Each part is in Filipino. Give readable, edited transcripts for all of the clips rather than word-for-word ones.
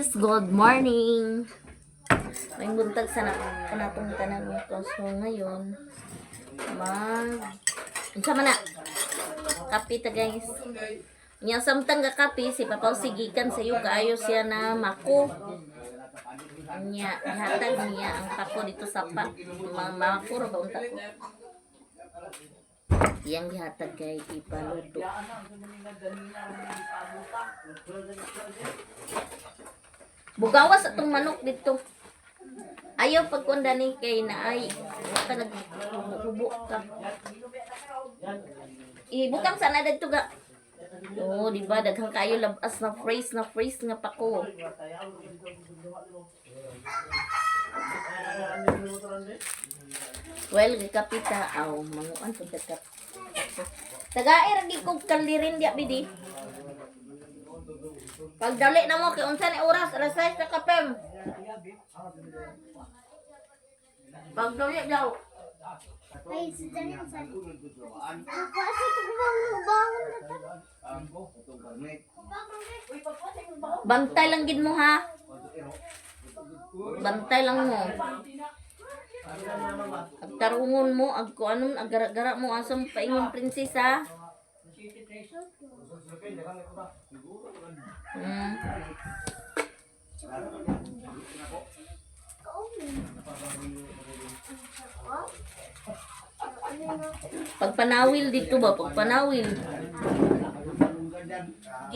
Good morning. May buntag sa natong tanan ko. So ngayon, unsa man na? Kape ta guys. Nya samtang ga kape si Papaw sigikan sa iyo kaayo siya na mako. Nya hatag niya ang pako dito sa mako ra ba unta ko. Yang gihatag kay ipaluto. Bugawas atong manok dito. Ayaw pagkunda ni kay naay ka nagbubo ka. Ibutang sana dagto ga. Oh, di ba daghang kayo labas na phrase nga pako. Well, kapita aw manguan pud dagat. Tagair gi kog kalirin dia bidi. Pagdali na mo kay unsa ni oras alas 6 ka kapem. Pagdali daw. Ay, si Janin sa. Kasi bangon. Bantay lang gid mo ha. Bantay lang mo. Agtarungon mo, agkuanon, agara-gara mo asam paingon prinsesa. Pagpanawil dito ba? Pagpanawil.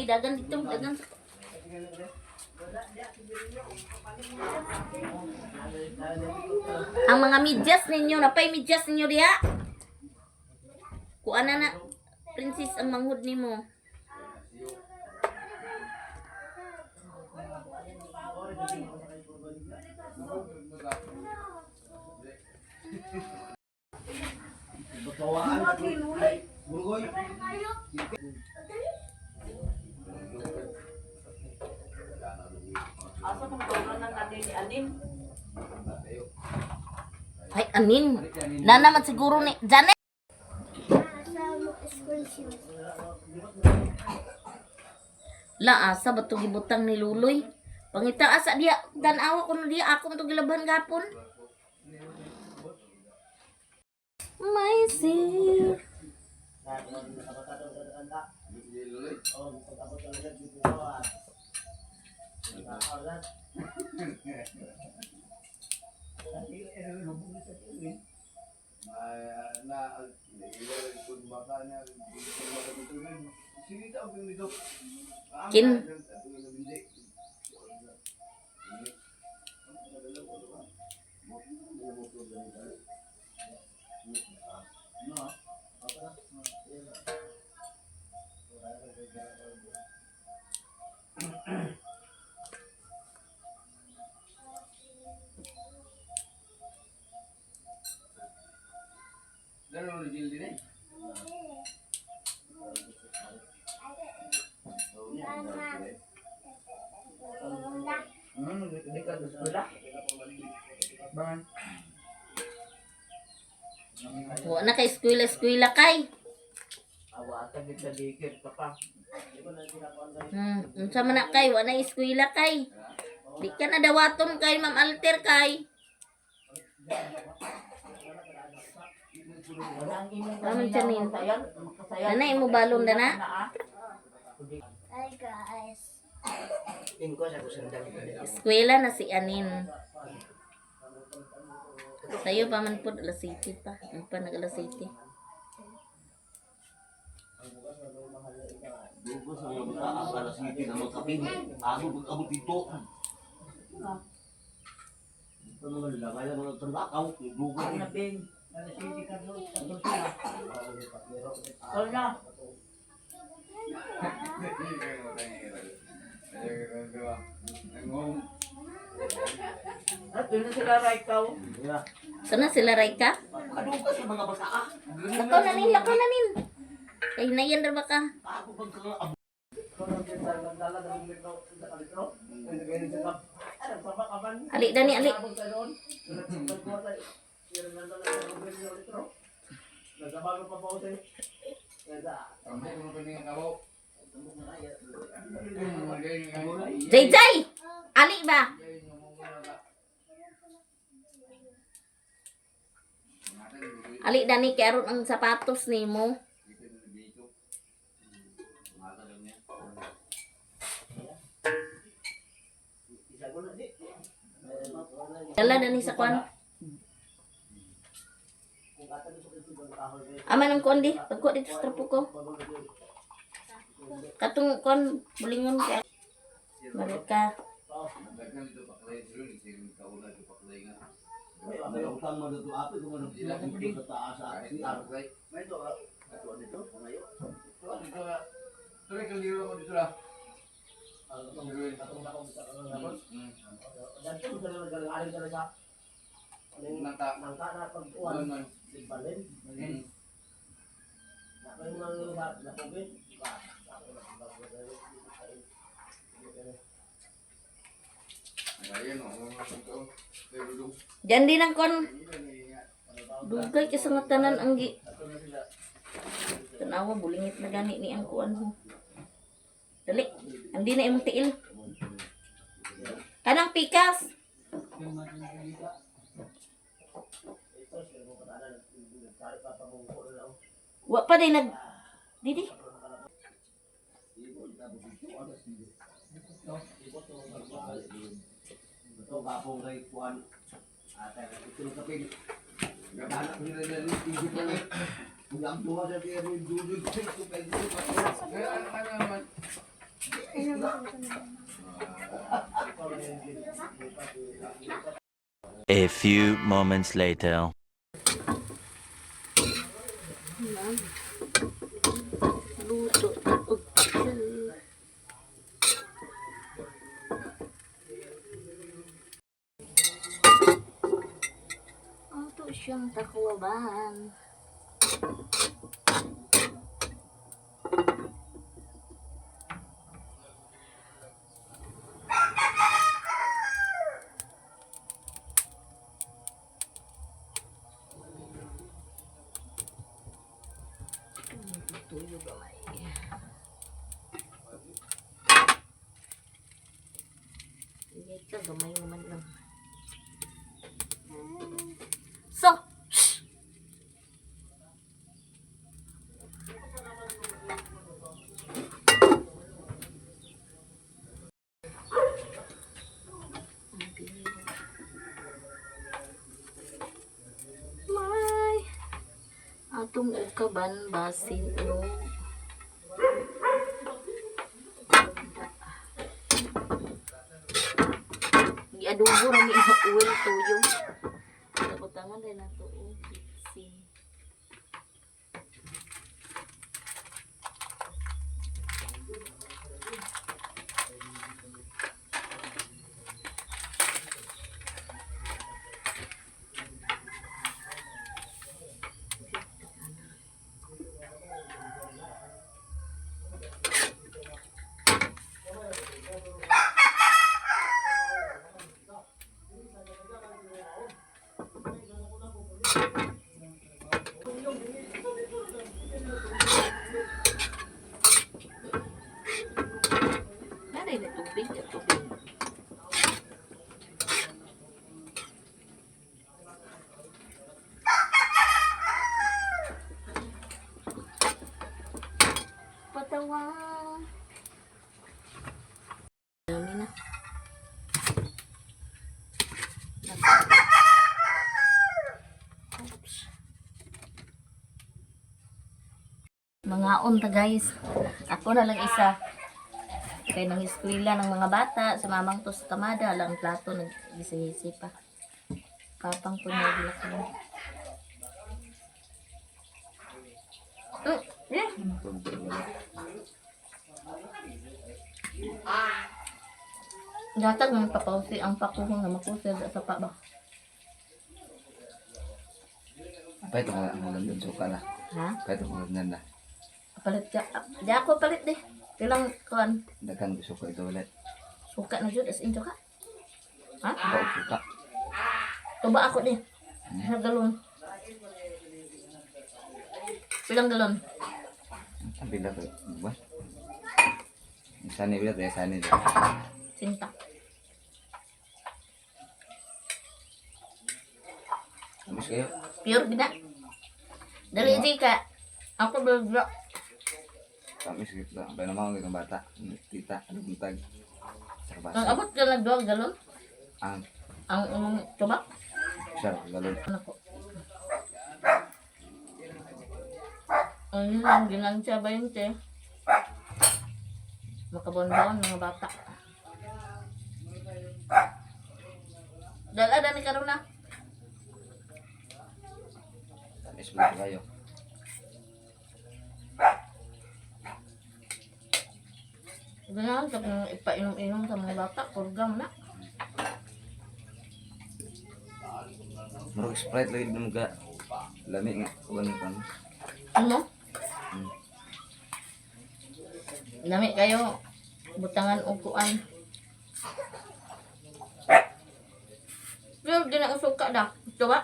Dagan dito, dagan. Ang mga medyas ninyo, napay medyas ninyo diha. Kuan na princess ang manghud nimo. Asa kung kaulan ng natin ni Anin? Ay, anin. Na naman siguro ni Janet. La asa ba to gibutang ni Luloy? Pangita asa dia dan-awa kuno dia ako man to gilaban gapon. My dear. Kin wa na kay eskwela kay. Awatan kita dikit ka pa. Unsa man na kay wa na eskwela kay. Di ka na dawaton kay Ma'am Alter kay. Ramen Janin. Nanay mo balon na. Ay, guys. Eskwela na si Anin. Sayo pa man po alas 7 pa. Ang pa nag alas 7. Dugo sa mga bata, ang alas 7 na magkapin. Ako pag-abot dito. Ito mga lalakay na mga tandakaw. Dugo Ang nabing. Kol na. At doon na sila Raikaw. Sana sila Raika? Kaduga sa mga bata. Lakaw na nin. Kay nayan ra ba ka? Ako pagka-abot. Ali dani ali. Jay! Ali ba? Ali dani kay aron ang sapatos nimo. Dala dani sa kwan. Aman ang kuan di, pagko dito sa trapo ko. Katong kuan bulingon ka. Balik ka. May utang mo dito ato kung ano sila kung dito sa taas sa akin. Diyan din ang kon. Dugay kasi nga tanan ang gi. Tanawa bulingit na gani ni ang kuan mo. Dali, andi na imong tiil. Kanang pikas. Wa pa din nag Didi. Ito kapong kay kuan. Ate, ito kapig. Gagana ko nila ng isip ko. Kung ang duha sa piya ni dudod ko kay dito. A few moments later. Luto og paksel. Ato siyang takwaban. Tuyo gamay. Hindi ka gamay naman lang. So, may atong ukaban basin o giadubo ra mi uwel tuyo. Tabutangan din nato o pixie. Nanay na tubig at tubig. Patawa. Dami na. Oops. Mga unta guys. Ako na lang isa. Kaya nang eskwela ng mga bata, sa mamang to sa kamada, lang plato, nag-isi-isi pa. Kapang po nag-laki. Yeah. Gatag ng papausi ang Pako nga makusi sa pa ba? Apa itu kalau ang ulan suka lah. Ha? Apa itu ulan na. Palit ka. Di ako palit deh. Ilang kuan. Dagan suka itu ulit. Suka na jud as in ka. Ha? Apa suka? Tuba ako deh. Sa galon. Pilang galon? Tapi dah tu, buat. Sana bila tu sana. Sinta. Tamis kayo. Pure gina. Dali di ka. Ako bro. Tamis gitu. Apa naman ng bata. Tita, ano buntag. Ang Sarbasa. abot ka lang 2 galon. Ang Tubak. sir, galon. Ano ko? Ano lang, ginansya 20. Makabon-bon mga bata. Dala ni karon na. Tamis begitu kayo. Ganyan, kapag ipainom-inom sa mga bata, kurgam na. Murag Sprite lagi dun ga. Lami nga. Uwan kan. Ano? Lami kayo, butangan upuan. Pero di na usuka da. Ito ba?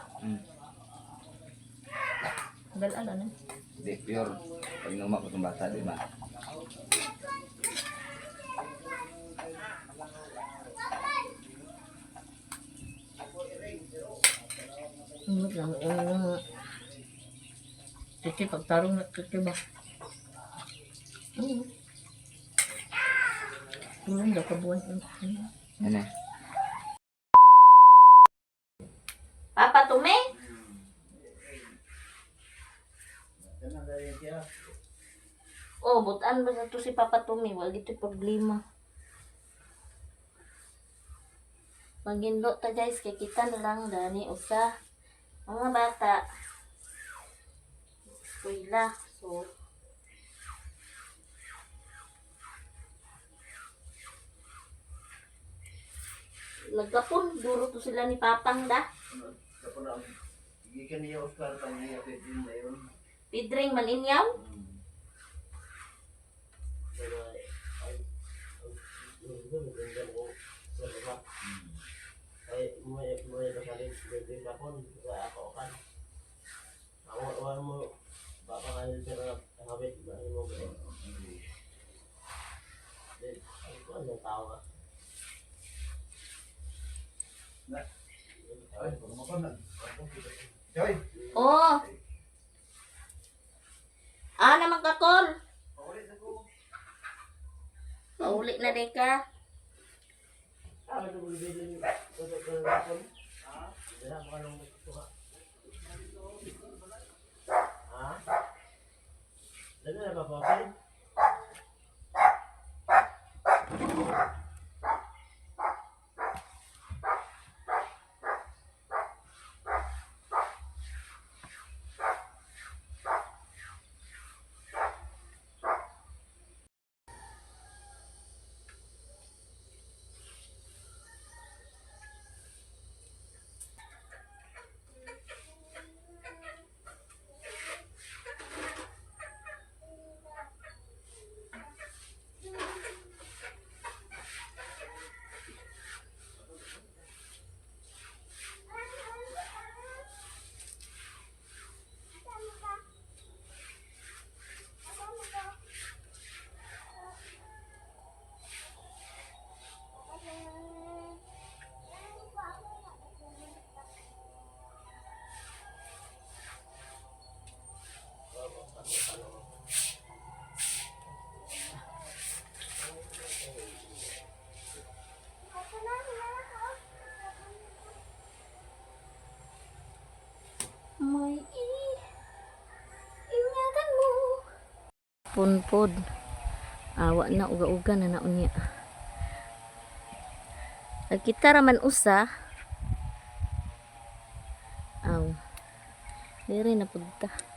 Dala na. Di pure. Pag inumak ko itong bata, di ba? Umot lang. Titi, pagtarong na titi ba? Tulong daw kabuhan. Yan eh. Papa, tume? Oh, butaan ba ito si Papa Tumi? Wala dito problema. Magindo ta guys, kay kita na lang dani usa. Mga bata. Eskwela. So, nagkapon, duro to sila ni Papang da. Kapag na, ikan niya Oscar, tanya niya din na yun. Pidring man inyaw. Ay, may kasalit, may kapon, ako kan. Ako mo, baka kayo sila habit, ba mo ba? Ito ang tao ka. Ay, kumakan na. Joy! Oh. Naman ka call. Paulit na din ka. Ano ito mo bilhin? Ito kapon? Dala mo kanong tuka. Dala na ba papel? May ingatan mo. Punpod. Awa na uga-uga na naon niya. Kita raman usa. Aw. Diri na pudta.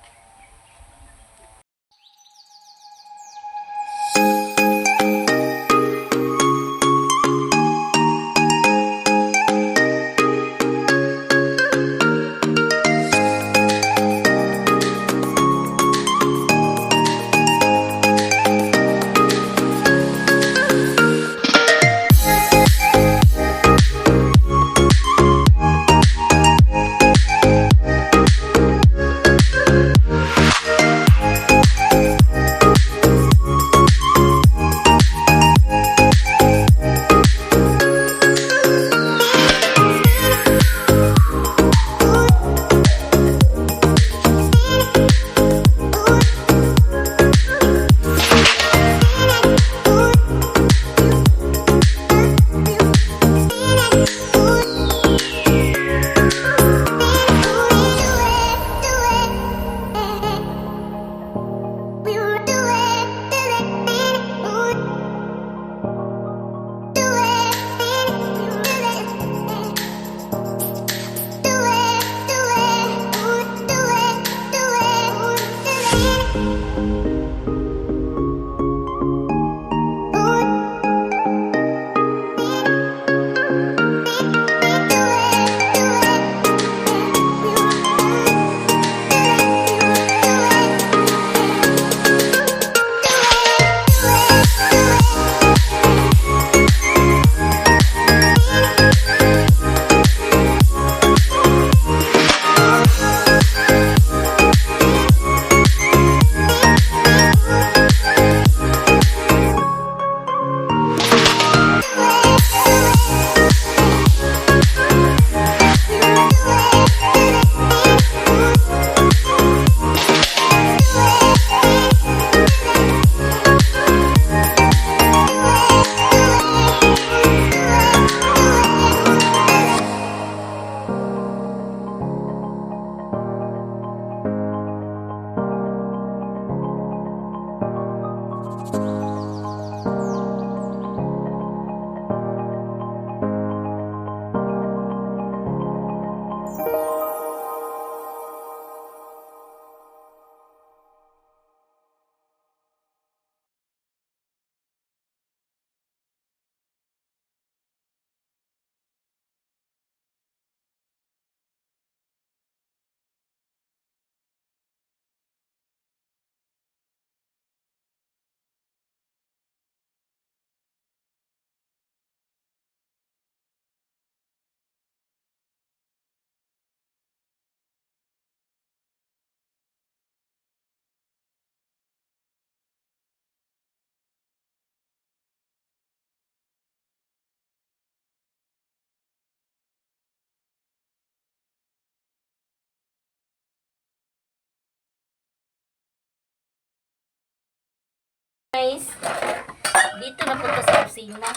guys. Dito na punta sa kusina.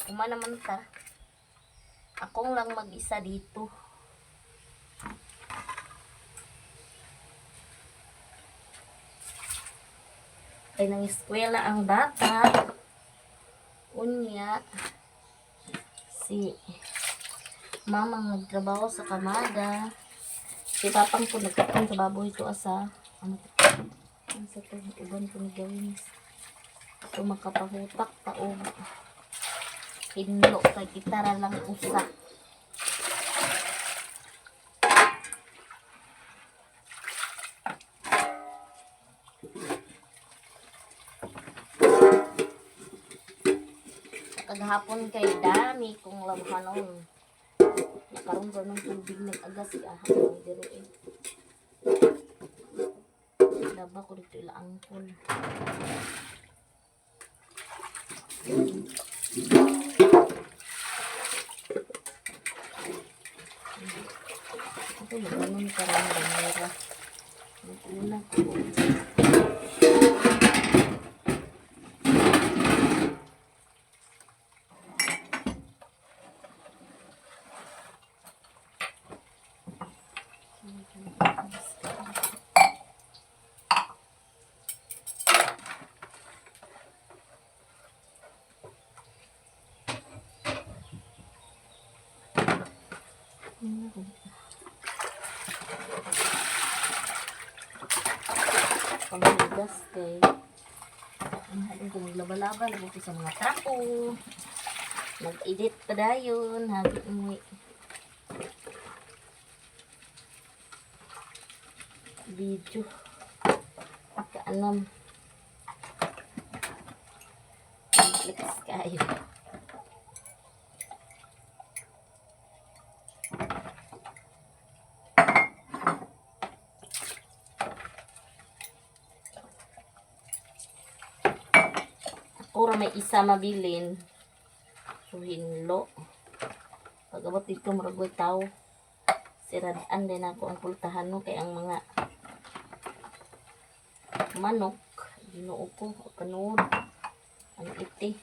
Uma naman ta. Akong lang mag-isa dito. Ay nang eskwela ang bata. Unya. Si mamang nagtrabaho sa Kamada. Si papang po nagkatong sa baboy ito asa. Ano sa ito? Uban ko ni gawin. Ito makapahutak taog. Hinlo kay kitara lang usa. Kaghapon kay dami kung labhanon. Nakaroon ko ng tubig ng agas si aha ng diruin. Laba ko dito ilaangkol. Ito maganon ka rin ganera. Nag-una ko. Panghugas kay ang ko maglaba-laba labo ko sa mga trapo. Mag-edit pa dayon hagi umuwi. Video pagkaanam complex kayo. Ako ra may isa mabilin so hinlo pag-abot dito maragway tao siradaan din ako ang pultahan no kay ang mga manok ginoo ko kanood ang iti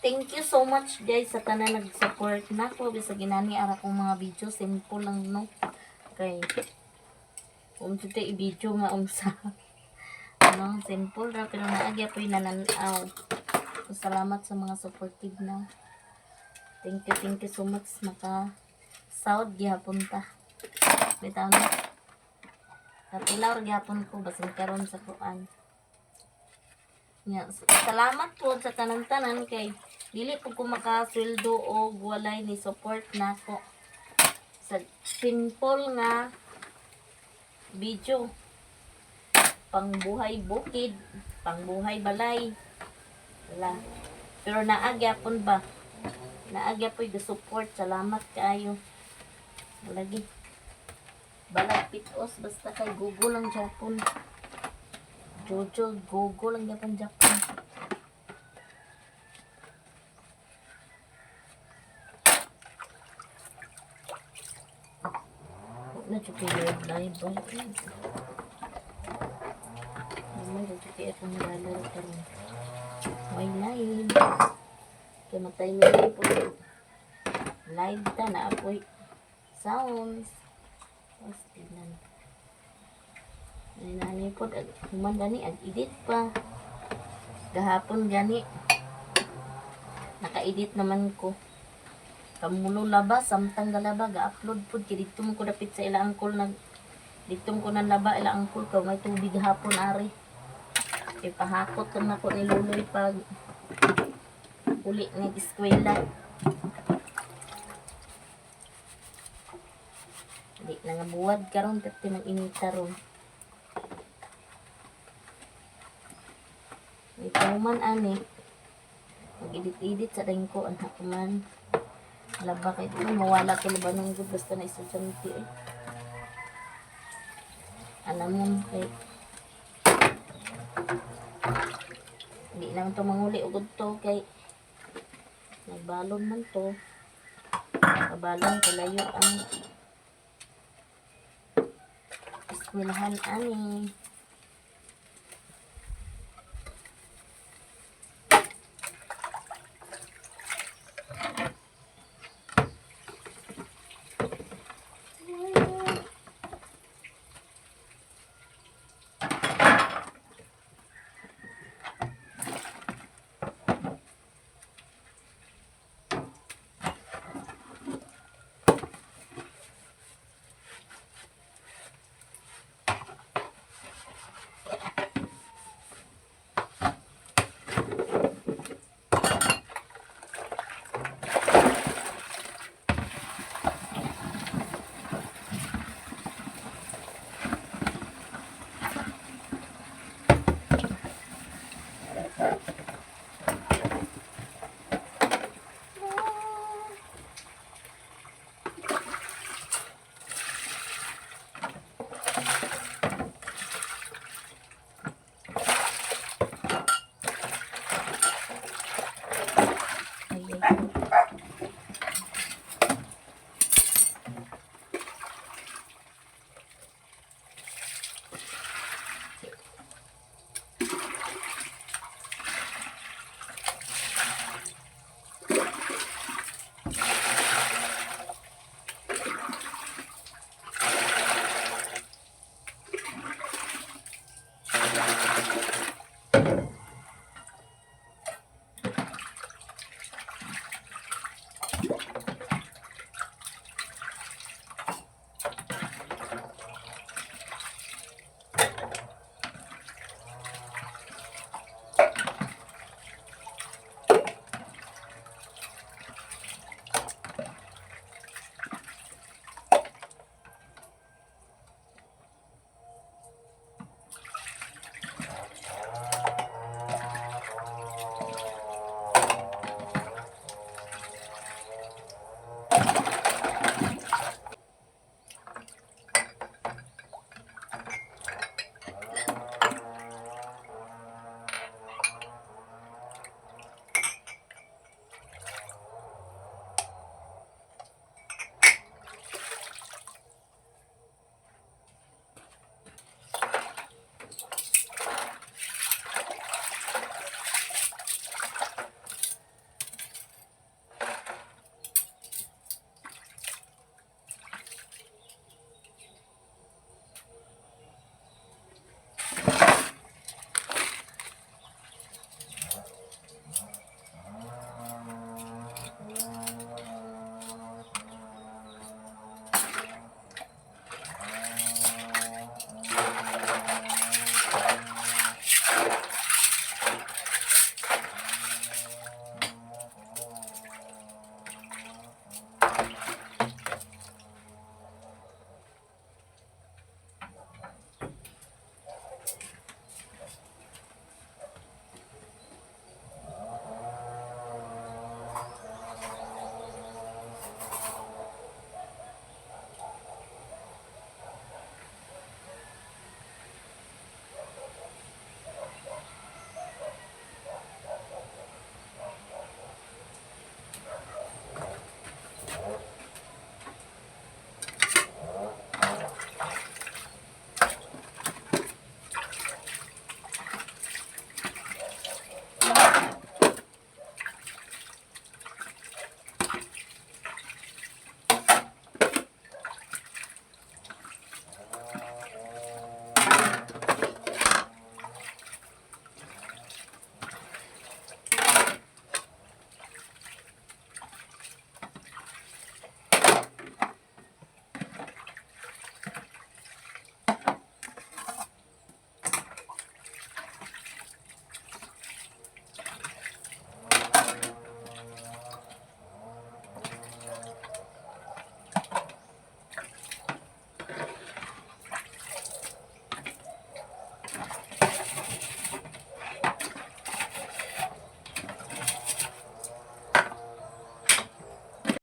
thank you so much guys sa tanan nag-support na ko bisa ginani ara kong mga video simple lang no. Okay. Kung dito i-video nga unsa. Ano, simple ra pero naagya po nananaw. So, salamat sa mga supportive na. Thank you so much maka sahod gihapon ta. Bitaw na. Katilaw gihapon ko basin karon sa kuan. Nya, salamat po sa tanan-tanan kay dili po ko makasweldo o walay ni support nako sa simple nga video pangbuhay bukid, pangbuhay balay. Wala. Pero naagyapon ba? Naagyapoy go support. Salamat kaayo. Lagi. Balag pitos basta kay Google lang Japon. Jojo Google lang Japon. Na cukup live ba? Naman cukup akong dollar karon. May live. Kaya matay mo po. Live ta na apoy sounds. Tapos tignan. Nani po human gani ag edit pa. Gahapon gani. Naka-edit naman ko. Kamulo laba samtang galaba ga-upload pud kay dito mo ko dapit sa ila angkol nag dito ko nang laba ila angkol ka may tubig hapon ari. Kay pahakot lang nako ni Luloy pag uli ng eskwela. Di na nga buwad karon tapos nang inita ron. Ito man ani. Mag-edit-edit sa ring ko anak ko man. Laba kay ito mawala ko laba ng good basta na estudyante eh. Alam mo kay hindi naman ito manguli ugod to kay nagbalon man to. Kabalon kalayo ang eskwelahan ani.